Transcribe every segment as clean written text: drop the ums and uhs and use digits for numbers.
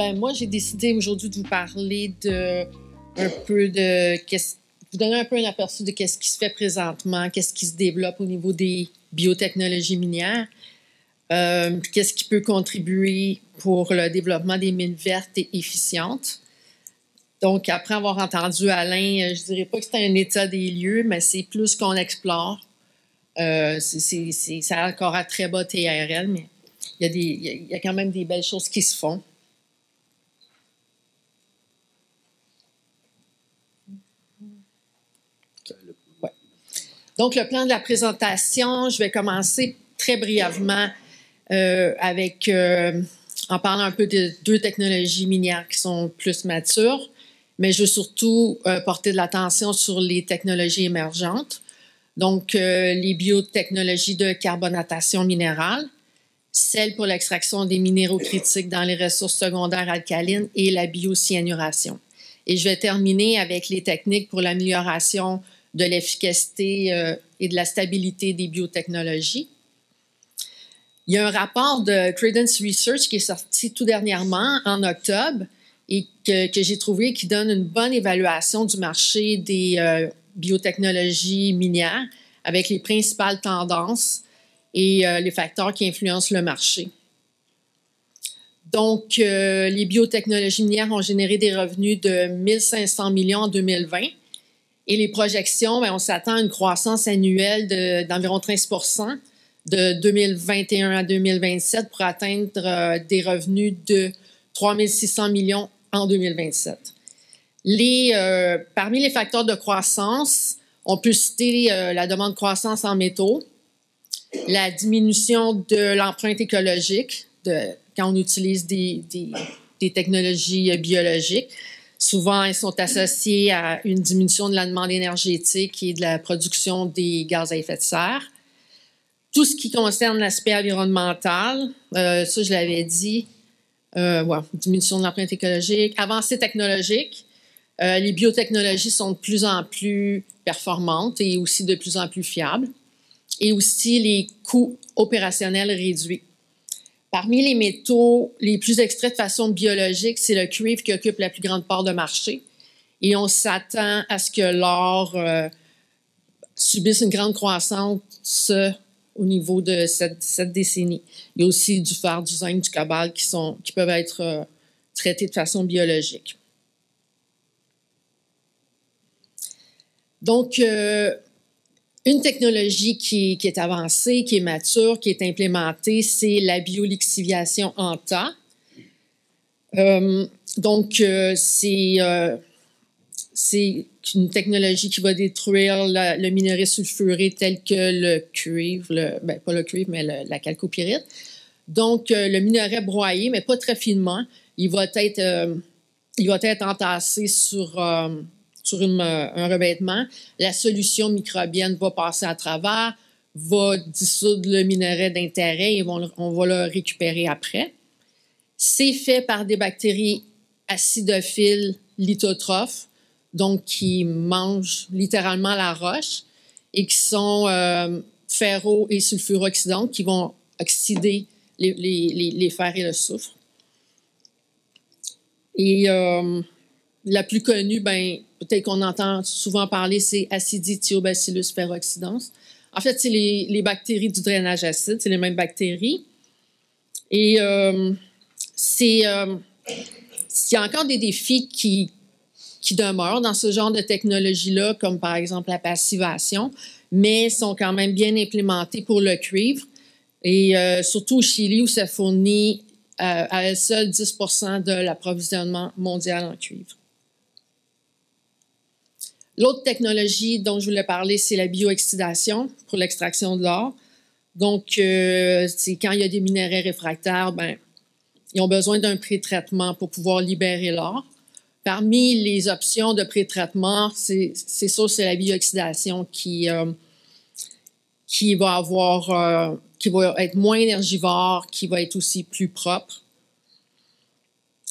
Ben, moi, j'ai décidé aujourd'hui de vous parler vous donner un peu un aperçu de qu'est-ce qui se fait présentement, qu'est-ce qui se développe au niveau des biotechnologies minières, qu'est-ce qui peut contribuer pour le développement des mines vertes et efficientes. Donc, après avoir entendu Alain, je dirais pas que c'est un état des lieux, mais c'est plus qu'on explore. Ça a encore à très bas TRL, mais il y a quand même des belles choses qui se font. Ouais. Donc, le plan de la présentation, je vais commencer très brièvement en parlant un peu de deux technologies minières qui sont plus matures, mais je veux surtout porter de l'attention sur les technologies émergentes. Donc, les biotechnologies de carbonatation minérale, celles pour l'extraction des minéraux critiques dans les ressources secondaires alcalines et la biocyanuration. Et je vais terminer avec les techniques pour l'amélioration de l'efficacité et de la stabilité des biotechnologies. Il y a un rapport de Credence Research qui est sorti tout dernièrement, en octobre, et que j'ai trouvé qui donne une bonne évaluation du marché des biotechnologies minières avec les principales tendances et les facteurs qui influencent le marché. Donc, les biotechnologies minières ont généré des revenus de 1 500 millions en 2020 et les projections, bien, on s'attend à une croissance annuelle d'environ 13 % de 2021 à 2027 pour atteindre des revenus de 3 600 millions en 2027. Parmi les facteurs de croissance, on peut citer la demande de croissance en métaux, la diminution de l'empreinte écologique quand on utilise des technologies biologiques. Souvent, elles sont associées à une diminution de la demande énergétique et de la production des gaz à effet de serre. Tout ce qui concerne l'aspect environnemental, ça, je l'avais dit, diminution de l'empreinte écologique, avancée technologique. Les biotechnologies sont de plus en plus performantes et aussi de plus en plus fiables. Et aussi les coûts opérationnels réduits. Parmi les métaux les plus extraits de façon biologique, c'est le cuivre qui occupe la plus grande part de marché. Et on s'attend à ce que l'or subisse une grande croissance au niveau de cette décennie. Il y a aussi du fer, du zinc, du cobalt qui peuvent être traités de façon biologique. Donc, une technologie qui est avancée, qui est mature, qui est implémentée, c'est la biolixiviation en tas. C'est une technologie qui va détruire le minerai sulfuré tel que le cuivre, pas le cuivre, mais la chalcopyrite. Donc, le minerai broyé, mais pas très finement, il va être entassé sur un revêtement. La solution microbienne va passer à travers, va dissoudre le minerai d'intérêt et on va le récupérer après. C'est fait par des bactéries acidophiles lithotrophes, donc qui mangent littéralement la roche et qui sont ferro- et sulfuro-oxydantes, qui vont oxyder les fers et le soufre. Et la plus connue, peut-être qu'on entend souvent parler, c'est Acidithiobacillus ferrooxydans. En fait, c'est les bactéries du drainage acide, c'est les mêmes bactéries. Et il y a encore des défis qui demeurent dans ce genre de technologie-là, comme par exemple la passivation, mais sont quand même bien implémentés pour le cuivre. Et surtout au Chili, où ça fournit à elle seule 10 % de l'approvisionnement mondial en cuivre. L'autre technologie dont je voulais parler, c'est la bioexydation pour l'extraction de l'or. Donc, c'est quand il y a des minerais réfractaires, ils ont besoin d'un pré-traitement pour pouvoir libérer l'or. Parmi les options de pré-traitement, c'est la bioxydation qui va être moins énergivore, qui va être aussi plus propre.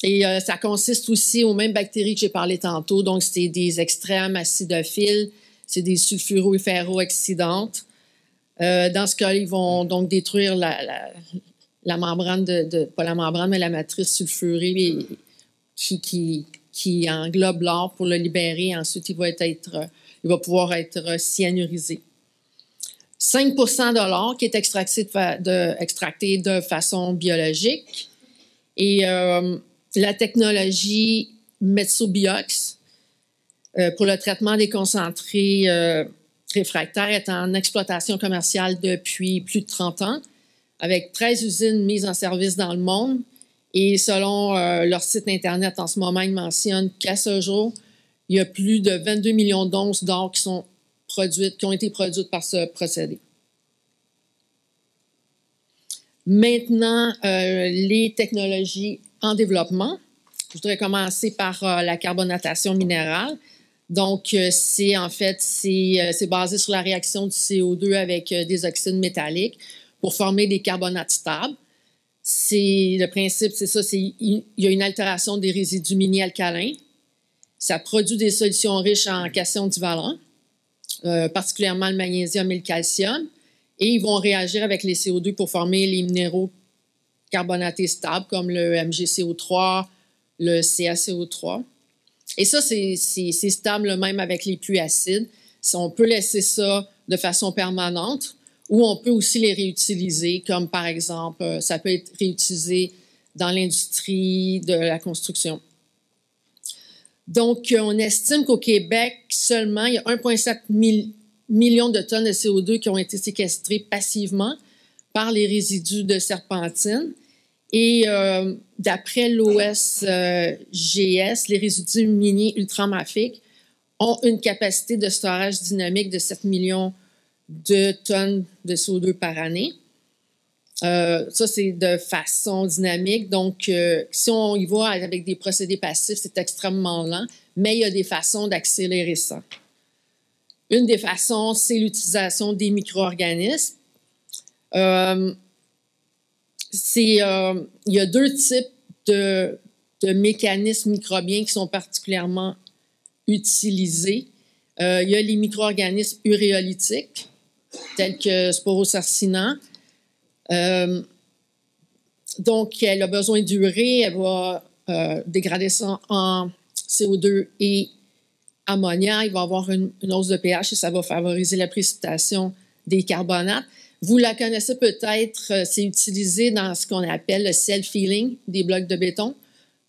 Et ça consiste aussi aux mêmes bactéries que j'ai parlé tantôt. Donc, c'est des extrêmes acidophiles, c'est des sulfuro- et ferro-oxydantes. Dans ce cas, ils vont donc détruire la membrane pas la membrane, mais la matrice sulfurée qui englobe l'or pour le libérer. Ensuite, il va pouvoir être cyanurisé. 5 de l'or qui est extracté de façon biologique. Et la technologie Metsobiox pour le traitement des concentrés réfractaires est en exploitation commerciale depuis plus de 30 ans, avec 13 usines mises en service dans le monde. Et selon leur site Internet, en ce moment, ils mentionnent qu'à ce jour, il y a plus de 22 millions d'onces d'or qui ont été produites par ce procédé. Maintenant, les technologies en développement. Je voudrais commencer par la carbonatation minérale. Donc, c'est basé sur la réaction du CO2 avec des oxydes métalliques pour former des carbonates stables. Le principe, c'est ça, il y a une altération des résidus mini-alcalins. Ça produit des solutions riches en cations divalents, particulièrement le magnésium et le calcium. Et ils vont réagir avec les CO2 pour former les minéraux carbonatés stables comme le MgCO3, le CaCO3. Et ça, c'est stable même avec les pluies acides. On peut laisser ça de façon permanente ou on peut aussi les réutiliser, comme par exemple, ça peut être réutilisé dans l'industrie de la construction. Donc, on estime qu'au Québec, seulement, il y a 1,7 million de tonnes de CO2 qui ont été séquestrées passivement par les résidus de serpentine. Et d'après l'OSGS, les résidus miniers ultramafiques ont une capacité de storage dynamique de 7 millions de tonnes de CO2 par année. Ça, c'est de façon dynamique. Donc, si on y va avec des procédés passifs, c'est extrêmement lent, mais il y a des façons d'accélérer ça. Une des façons, c'est l'utilisation des micro-organismes. Il y a deux types de mécanismes microbiens qui sont particulièrement utilisés. Il y a les micro-organismes uréolytiques, tels que Sporosarcina. Donc, elle a besoin d'urée, elle va dégrader ça en CO2 et ammonia. Il va avoir une hausse de pH et ça va favoriser la précipitation des carbonates. Vous la connaissez peut-être, c'est utilisé dans ce qu'on appelle le self-healing des blocs de béton.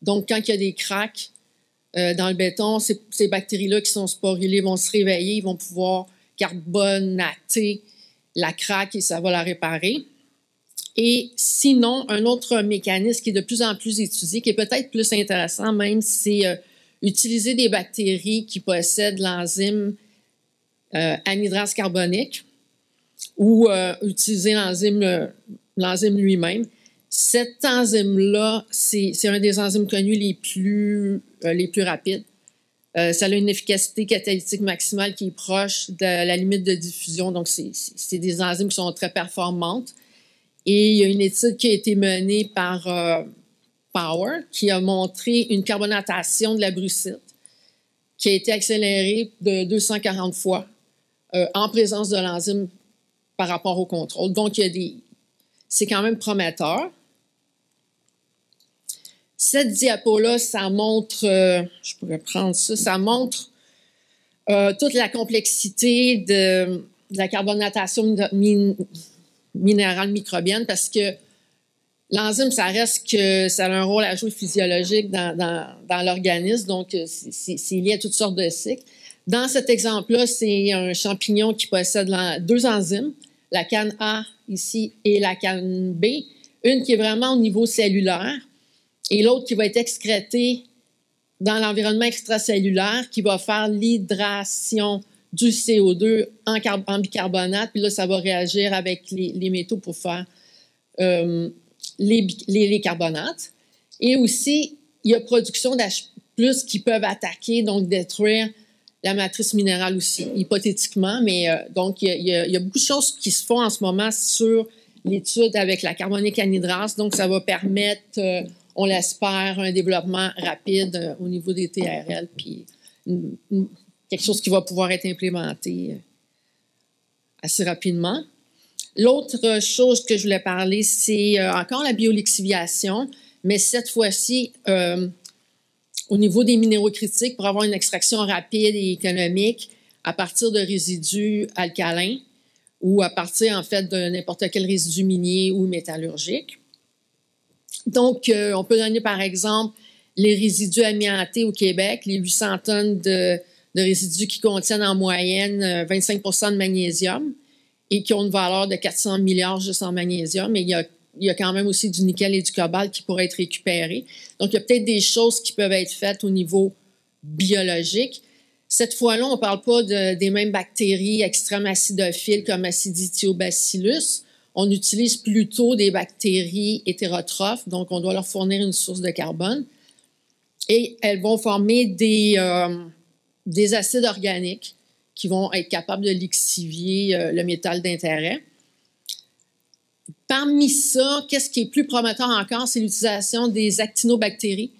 Donc, quand il y a des cracks dans le béton, ces bactéries-là qui sont sporulées vont se réveiller, ils vont pouvoir carbonater la craque et ça va la réparer. Et sinon, un autre mécanisme qui est de plus en plus étudié, qui est peut-être plus intéressant même, c'est utiliser des bactéries qui possèdent l'enzyme anhydrase carbonique ou utiliser l'enzyme lui-même. Cet enzyme-là, c'est un des enzymes connus les plus rapides. Ça a une efficacité catalytique maximale qui est proche de la limite de diffusion. Donc, c'est des enzymes qui sont très performantes. Et il y a une étude qui a été menée par Power qui a montré une carbonatation de la brucite qui a été accélérée de 240 fois en présence de l'enzyme par rapport au contrôle. Donc, c'est quand même prometteur. Cette diapo-là, ça montre, je pourrais prendre ça, ça montre toute la complexité de la carbonatation minérale microbienne parce que l'enzyme, ça reste que ça a un rôle à jouer physiologique dans l'organisme, donc c'est lié à toutes sortes de cycles. Dans cet exemple-là, c'est un champignon qui possède deux enzymes, la canne A ici et la canne B, une qui est vraiment au niveau cellulaire et l'autre qui va être excrétée dans l'environnement extracellulaire qui va faire l'hydration du CO2 en bicarbonate, puis là, ça va réagir avec les métaux pour faire les carbonates. Et aussi, il y a production d'H+, qui peuvent attaquer, donc détruire la matrice minérale aussi, hypothétiquement. Mais donc, il y a beaucoup de choses qui se font en ce moment sur l'étude avec la carbonique anhydrase. Donc, ça va permettre, on l'espère, un développement rapide au niveau des TRL, puis quelque chose qui va pouvoir être implémenté assez rapidement. L'autre chose que je voulais parler, c'est encore la biolixiviation, mais cette fois-ci, au niveau des minéraux critiques pour avoir une extraction rapide et économique à partir de résidus alcalins ou à partir, en fait, de n'importe quel résidu minier ou métallurgique. Donc, on peut donner, par exemple, les résidus amiantés au Québec, les 800 tonnes de résidus qui contiennent en moyenne 25 de magnésium et qui ont une valeur de 400 milliards juste en magnésium. Mais il y a quand même aussi du nickel et du cobalt qui pourraient être récupérés. Donc, il y a peut-être des choses qui peuvent être faites au niveau biologique. Cette fois-là, on ne parle pas des mêmes bactéries extrêmement acidophiles comme Acinetobacillus. On utilise plutôt des bactéries hétérotrophes, donc on doit leur fournir une source de carbone. Et elles vont former des acides organiques qui vont être capables de lixivier le métal d'intérêt. Parmi ça, qu'est-ce qui est plus prometteur encore, c'est l'utilisation des actinobactéries.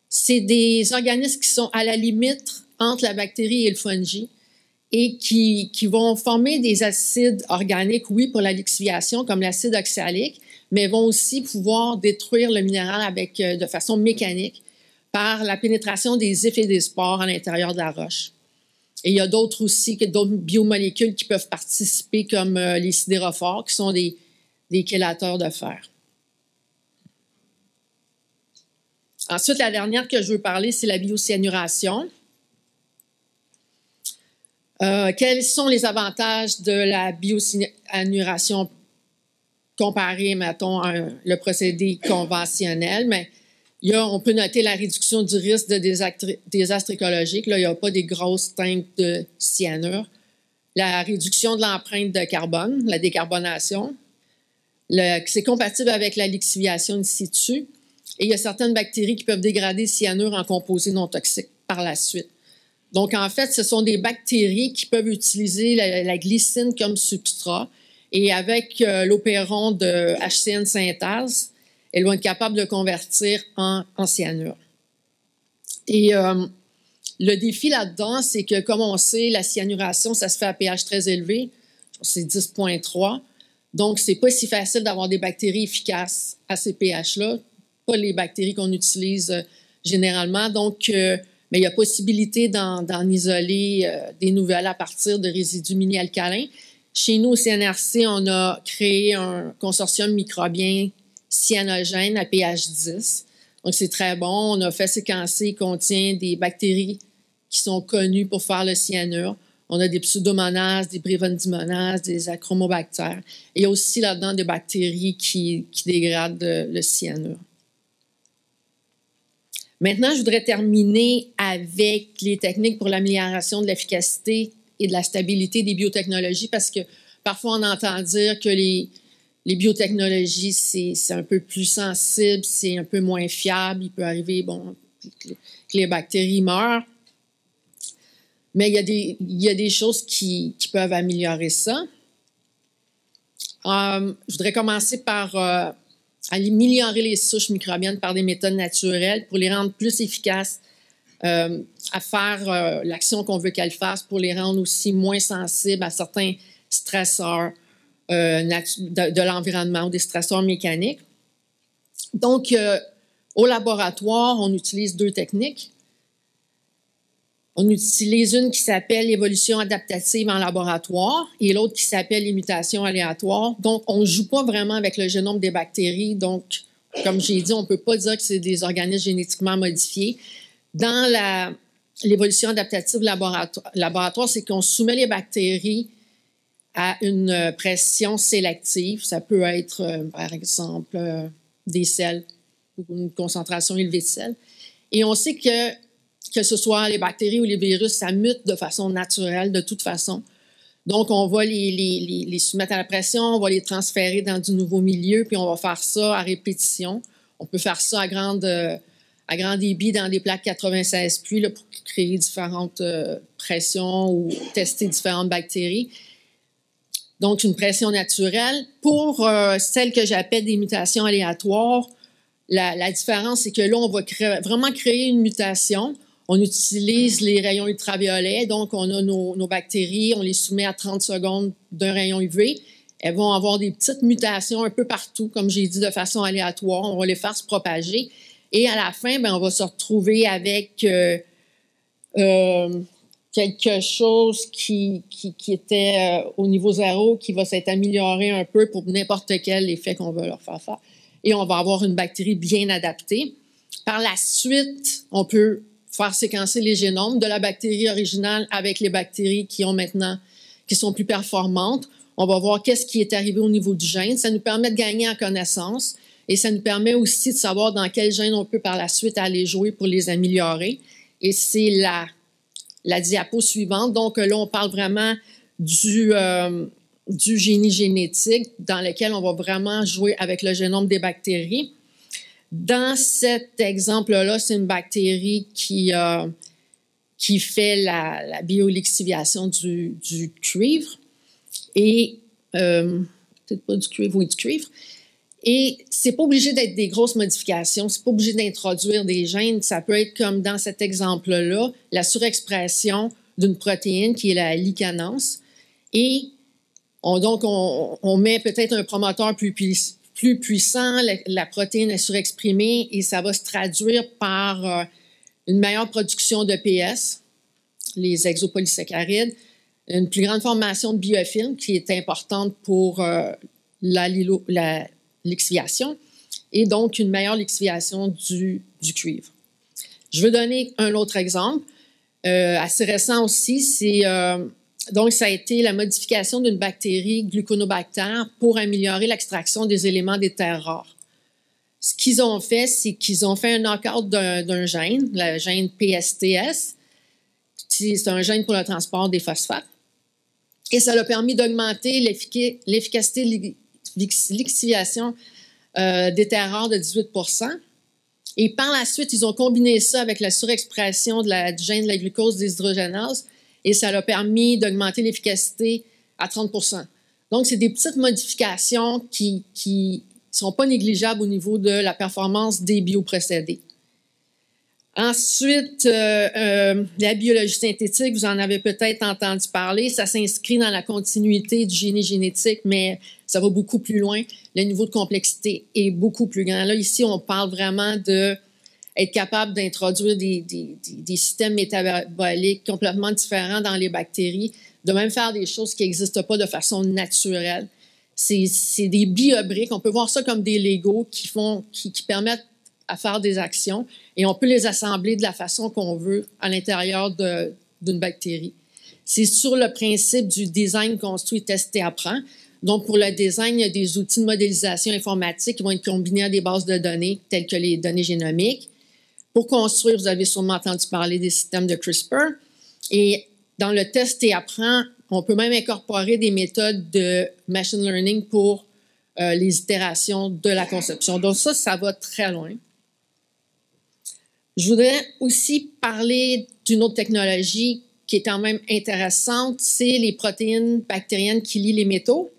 C'est des organismes qui sont à la limite entre la bactérie et le fungi et qui vont former des acides organiques, oui, pour la lixiviation, comme l'acide oxalique, mais vont aussi pouvoir détruire le minéral de façon mécanique par la pénétration des effets des spores à l'intérieur de la roche. Et il y a d'autres aussi, d'autres biomolécules qui peuvent participer, comme les sidérophores, qui sont des chélateurs de fer. Ensuite, la dernière que je veux parler, c'est la biocyanuration. Quels sont les avantages de la biocyanuration comparé, mettons, à le procédé conventionnel? Mais on peut noter la réduction du risque de désastre écologique. Là, il n'y a pas des grosses teintes de cyanure. La réduction de l'empreinte de carbone, la décarbonation. C'est compatible avec la lixiviation in situ. Et il y a certaines bactéries qui peuvent dégrader le cyanure en composés non toxiques par la suite. Donc, en fait, ce sont des bactéries qui peuvent utiliser la glycine comme substrat. Et avec l'opéron de HCN synthase, elles vont être capables de convertir en cyanure. Et le défi là-dedans, c'est que, comme on sait, la cyanuration, ça se fait à pH très élevé. C'est 10,3. Donc, c'est pas si facile d'avoir des bactéries efficaces à ces pH-là. Pas les bactéries qu'on utilise généralement. Donc, mais il y a possibilité d'en isoler des nouvelles à partir de résidus mini-alcalins. Chez nous, au CNRC, on a créé un consortium microbien cyanogène à pH 10. Donc, c'est très bon. On a fait séquencer, il contient des bactéries qui sont connues pour faire le cyanure. On a des pseudomonases, des brevandimonases, des achromobactères. Et il y a aussi là-dedans des bactéries qui dégradent le cyanure. Maintenant, je voudrais terminer avec les techniques pour l'amélioration de l'efficacité et de la stabilité des biotechnologies parce que parfois on entend dire que les biotechnologies, c'est un peu plus sensible, c'est un peu moins fiable. Il peut arriver que les bactéries meurent. Mais il y a des choses qui peuvent améliorer ça. Je voudrais commencer par améliorer les souches microbiennes par des méthodes naturelles pour les rendre plus efficaces à faire l'action qu'on veut qu'elles fassent, pour les rendre aussi moins sensibles à certains stresseurs de l'environnement ou des stresseurs mécaniques. Donc, au laboratoire, on utilise deux techniques. On utilise une qui s'appelle l'évolution adaptative en laboratoire et l'autre qui s'appelle les mutations aléatoires. Donc, on ne joue pas vraiment avec le génome des bactéries. Donc, comme j'ai dit, on ne peut pas dire que c'est des organismes génétiquement modifiés. Dans l'évolution adaptative laboratoire, c'est qu'on soumet les bactéries à une pression sélective. Ça peut être, par exemple, des sels ou une concentration élevée de sels. Et on sait que ce soit les bactéries ou les virus, ça mute de façon naturelle, de toute façon. Donc, on va les soumettre à la pression, on va les transférer dans du nouveau milieu, puis on va faire ça à répétition. On peut faire ça à grand débit dans des plaques 96 puits là, pour créer différentes pressions ou tester différentes bactéries. Donc, une pression naturelle. Pour celles que j'appelle des mutations aléatoires, la différence, c'est que là, on va vraiment créer une mutation. On utilise les rayons ultraviolets, donc on a nos bactéries, on les soumet à 30 secondes d'un rayon UV. Elles vont avoir des petites mutations un peu partout, comme j'ai dit, de façon aléatoire. On va les faire se propager. Et à la fin, ben, on va se retrouver avec quelque chose qui était au niveau 0, qui va s'être amélioré un peu pour n'importe quel effet qu'on veut leur faire faire. Et on va avoir une bactérie bien adaptée. Par la suite, on peut faire séquencer les génomes de la bactérie originale avec les bactéries qui sont plus performantes. On va voir qu'est-ce qui est arrivé au niveau du gène. Ça nous permet de gagner en connaissance et ça nous permet aussi de savoir dans quel gène on peut par la suite aller jouer pour les améliorer. Et c'est la diapo suivante. Donc là, on parle vraiment du génie génétique dans lequel on va vraiment jouer avec le génome des bactéries. Dans cet exemple-là, c'est une bactérie qui fait la biolixiviation du cuivre. Et, peut-être pas du cuivre, oui, du cuivre. Et c'est pas obligé d'être des grosses modifications, c'est pas obligé d'introduire des gènes. Ça peut être comme dans cet exemple-là, la surexpression d'une protéine qui est la licanase. Et on met peut-être un promoteur plus puissant, la protéine est surexprimée et ça va se traduire par une meilleure production de PS, les exopolysaccharides, une plus grande formation de biofilms qui est importante pour la lixiviation et donc une meilleure lixiviation du cuivre. Je veux donner un autre exemple, assez récent aussi, donc ça a été la modification d'une bactérie gluconobactère pour améliorer l'extraction des éléments des terres rares. Ce qu'ils ont fait, c'est qu'ils ont fait un knockout d'un gène, le gène PSTS. C'est un gène pour le transport des phosphates. Et ça a permis d'augmenter l'efficacité de lixiviation des terres rares de 18%. Et par la suite, ils ont combiné ça avec la surexpression du gène de la glucose déshydrogénase et ça a permis d'augmenter l'efficacité à 30%. Donc, c'est des petites modifications qui sont pas négligeables au niveau de la performance des bioprocédés. Ensuite, la biologie synthétique, vous en avez peut-être entendu parler, ça s'inscrit dans la continuité du génie génétique, mais ça va beaucoup plus loin. Le niveau de complexité est beaucoup plus grand. Là, ici, on parle vraiment d'être capable d'introduire des systèmes métaboliques complètement différents dans les bactéries, de même faire des choses qui n'existent pas de façon naturelle. C'est des biobriques, on peut voir ça comme des Legos qui permettent à faire des actions et on peut les assembler de la façon qu'on veut à l'intérieur d'une bactérie. C'est sur le principe du design construit, testé, apprend. Donc, pour le design, il y a des outils de modélisation informatique qui vont être combinés à des bases de données telles que les données génomiques. Pour construire, vous avez sûrement entendu parler des systèmes de CRISPR. Et dans le test et apprend, on peut même incorporer des méthodes de machine learning pour les itérations de la conception. Donc ça va très loin. Je voudrais aussi parler d'une autre technologie qui est quand même intéressante, c'est les protéines bactériennes qui lient les métaux.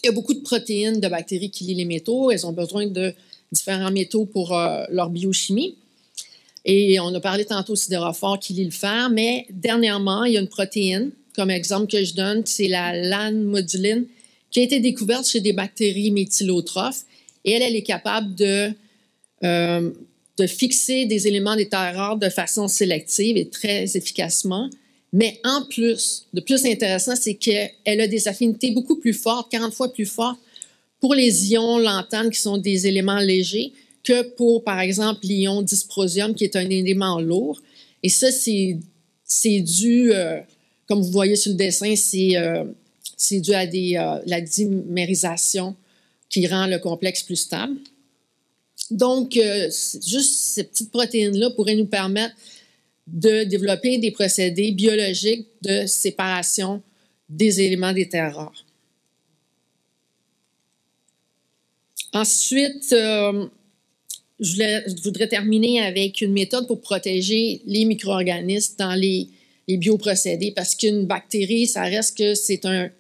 Il y a beaucoup de protéines de bactéries qui lient les métaux. Elles ont besoin de différents métaux pour leur biochimie. Et on a parlé tantôt aussi siderophore qui lie le fer, mais dernièrement, il y a une protéine, comme exemple que je donne, c'est la lamoduline, qui a été découverte chez des bactéries méthylotrophes. Et elle est capable de fixer des éléments des terres rares de façon sélective et très efficacement. Mais en plus, le plus intéressant, c'est qu'elle a des affinités beaucoup plus fortes, 40 fois plus fortes, pour les ions lanthanes, qui sont des éléments légers, que pour, par exemple, l'ion dysprosium, qui est un élément lourd. Et ça, c'est dû, comme vous voyez sur le dessin, c'est dû à la dimérisation qui rend le complexe plus stable. Donc, juste ces petites protéines-là pourraient nous permettre de développer des procédés biologiques de séparation des éléments des terres rares. Ensuite, je voudrais terminer avec une méthode pour protéger les micro-organismes dans les bioprocédés, parce qu'une bactérie, ça reste que c'est un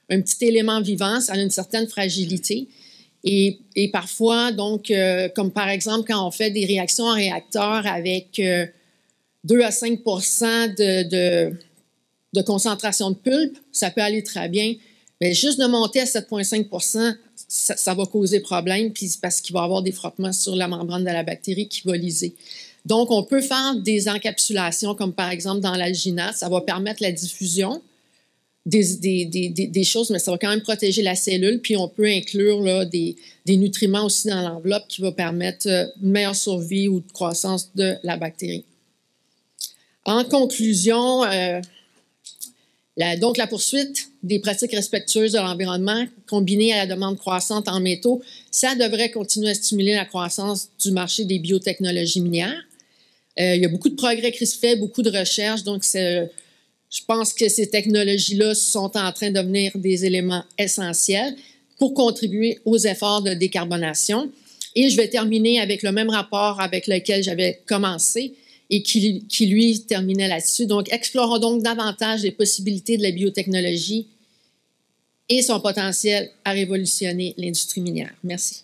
petit élément vivant, ça a une certaine fragilité. Et parfois, donc, comme par exemple, quand on fait des réactions en réacteur avec 2 à 5 de concentration de pulpe, ça peut aller très bien. Bien, juste de monter à 7,5 ça va causer problème, puis parce qu'il va y avoir des frottements sur la membrane de la bactérie qui va lyser. Donc, on peut faire des encapsulations, comme par exemple dans l'alginate. Ça va permettre la diffusion des choses, mais ça va quand même protéger la cellule. Puis, on peut inclure là, des nutriments aussi dans l'enveloppe qui va permettre une meilleure survie ou de croissance de la bactérie. En conclusion, donc la poursuite des pratiques respectueuses de l'environnement combinées à la demande croissante en métaux, ça devrait continuer à stimuler la croissance du marché des biotechnologies minières. Il y a beaucoup de progrès qui se fait, beaucoup de recherches, donc je pense que ces technologies-là sont en train de devenir des éléments essentiels pour contribuer aux efforts de décarbonation. Et je vais terminer avec le même rapport avec lequel j'avais commencé et qui lui, terminait là-dessus. Donc, explorons donc davantage les possibilités de la biotechnologie et son potentiel à révolutionner l'industrie minière. Merci.